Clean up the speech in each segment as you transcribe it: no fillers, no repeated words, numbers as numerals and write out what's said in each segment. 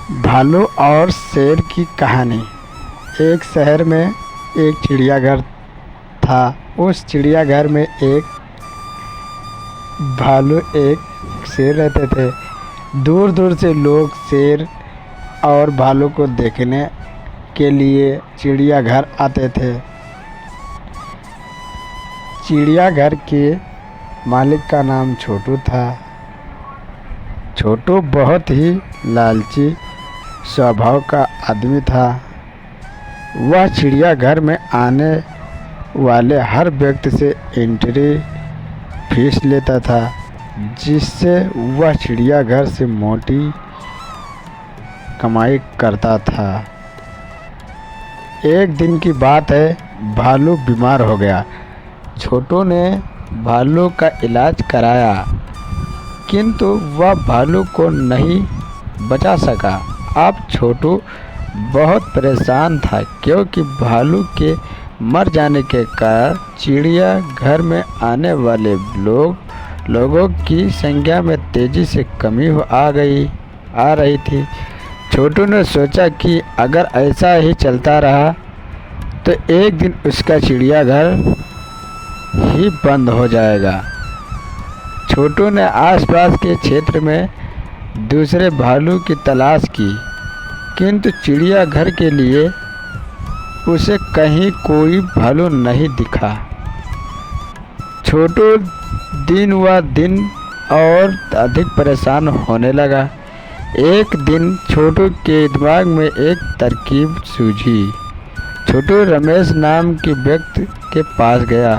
भालू और शेर की कहानी। एक शहर में एक चिड़ियाघर था। उस चिड़ियाघर में एक भालू एक शेर रहते थे। दूर दूर से लोग शेर और भालू को देखने के लिए चिड़ियाघर आते थे। चिड़ियाघर के मालिक का नाम छोटू था। छोटू बहुत ही लालची स्वभाव का आदमी था। वह चिड़ियाघर में आने वाले हर व्यक्ति से एंट्री फीस लेता था, जिससे वह चिड़ियाघर से मोटी कमाई करता था। एक दिन की बात है, भालू बीमार हो गया। छोटू ने भालू का इलाज कराया, किंतु वह भालू को नहीं बचा सका। अब छोटू बहुत परेशान था, क्योंकि भालू के मर जाने के कारण चिड़ियाघर में आने वाले लोगों की संख्या में तेजी से कमी आ रही थी। छोटू ने सोचा कि अगर ऐसा ही चलता रहा तो एक दिन उसका चिड़ियाघर ही बंद हो जाएगा। छोटू ने आसपास के क्षेत्र में दूसरे भालू की तलाश की, किंतु चिड़ियाघर के लिए उसे कहीं कोई भालू नहीं दिखा। छोटू दिन व दिन और अधिक परेशान होने लगा। एक दिन छोटू के दिमाग में एक तरकीब सूझी। छोटू रमेश नाम के व्यक्ति के पास गया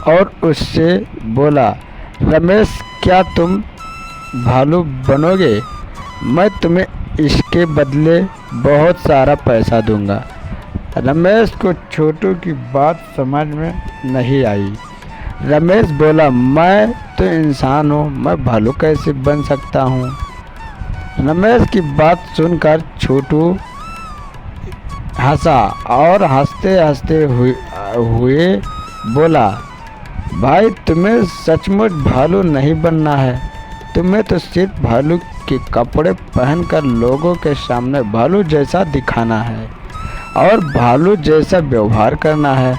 और उससे बोला, रमेश, क्या तुम भालू बनोगे? मैं तुम्हें इसके बदले बहुत सारा पैसा दूंगा। रमेश को छोटू की बात समझ में नहीं आई। रमेश बोला, मैं तो इंसान हूँ, मैं भालू कैसे बन सकता हूँ? रमेश की बात सुनकर छोटू हंसा और हंसते हंसते हुए बोला, भाई, तुम्हें सचमुच भालू नहीं बनना है। तुम्हें तो सिर्फ भालू के कपड़े पहनकर लोगों के सामने भालू जैसा दिखाना है और भालू जैसा व्यवहार करना है।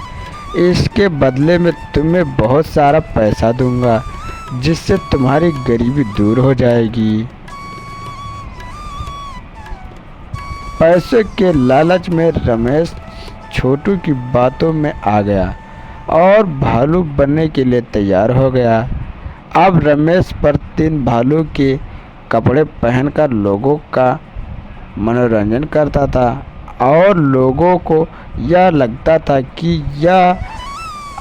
इसके बदले में तुम्हें बहुत सारा पैसा दूंगा, जिससे तुम्हारी गरीबी दूर हो जाएगी। पैसे के लालच में रमेश छोटू की बातों में आ गया और भालू बनने के लिए तैयार हो गया। अब रमेश प्रतिदिन भालू के कपड़े पहनकर लोगों का मनोरंजन करता था और लोगों को यह लगता था कि यह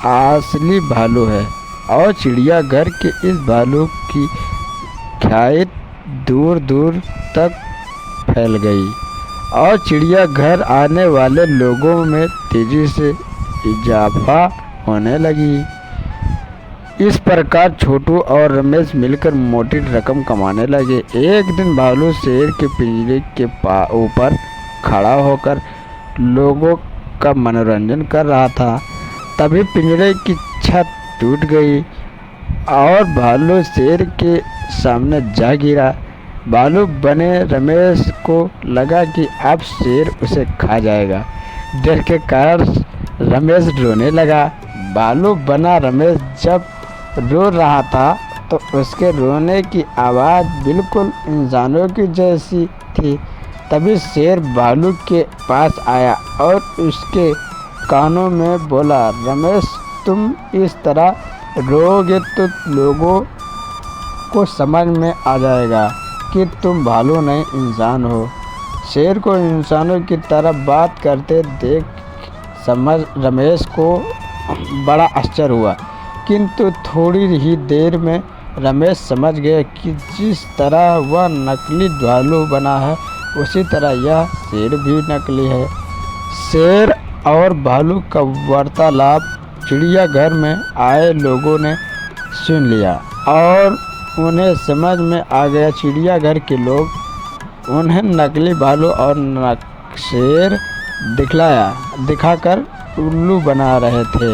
असली भालू है। और चिड़ियाघर के इस भालू की ख्याति दूर दूर तक फैल गई और चिड़ियाघर आने वाले लोगों में तेजी से इजाफा होने लगी। इस प्रकार छोटू और रमेश मिलकर मोटी रकम कमाने लगे। एक दिन भालू शेर के पिंजरे के ऊपर खड़ा होकर लोगों का मनोरंजन कर रहा था। तभी पिंजरे की छत टूट गई और भालू शेर के सामने जा गिरा। भालू बने रमेश को लगा कि अब शेर उसे खा जाएगा। डर के कारण रमेश रोने लगा। भालू बना रमेश जब रो रहा था तो उसके रोने की आवाज़ बिल्कुल इंसानों की जैसी थी। तभी शेर भालू के पास आया और उसके कानों में बोला, रमेश, तुम इस तरह रोओगे तो लोगों को समझ में आ जाएगा कि तुम भालू नहीं इंसान हो। शेर को इंसानों की तरह बात करते देख रमेश को बड़ा आश्चर्य हुआ, किंतु थोड़ी ही देर में रमेश समझ गया कि जिस तरह वह नकली भालू बना है, उसी तरह यह शेर भी नकली है। शेर और भालू का वार्तालाप चिड़ियाघर में आए लोगों ने सुन लिया और उन्हें समझ में आ गया। चिड़ियाघर के लोग उन्हें नकली भालू और शेर दिखाकर उल्लू बना रहे थे।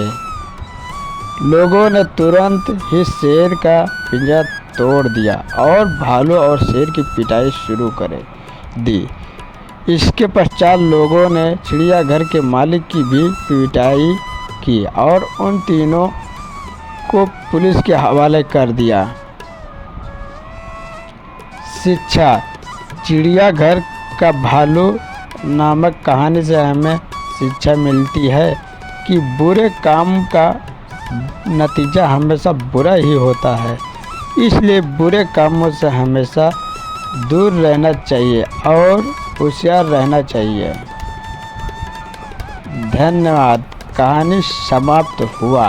लोगों ने तुरंत ही शेर का पिंजरा तोड़ दिया और भालू और शेर की पिटाई शुरू करे। दी। इसके पश्चात लोगों ने चिड़ियाघर के मालिक की भी पिटाई की और उन तीनों को पुलिस के हवाले कर दिया। शिक्षा। चिड़ियाघर का भालू नामक कहानी से हमें शिक्षा मिलती है कि बुरे काम का नतीजा हमेशा बुरा ही होता है, इसलिए बुरे कामों से हमेशा दूर रहना चाहिए और होशियार रहना चाहिए। धन्यवाद। कहानी समाप्त हुआ।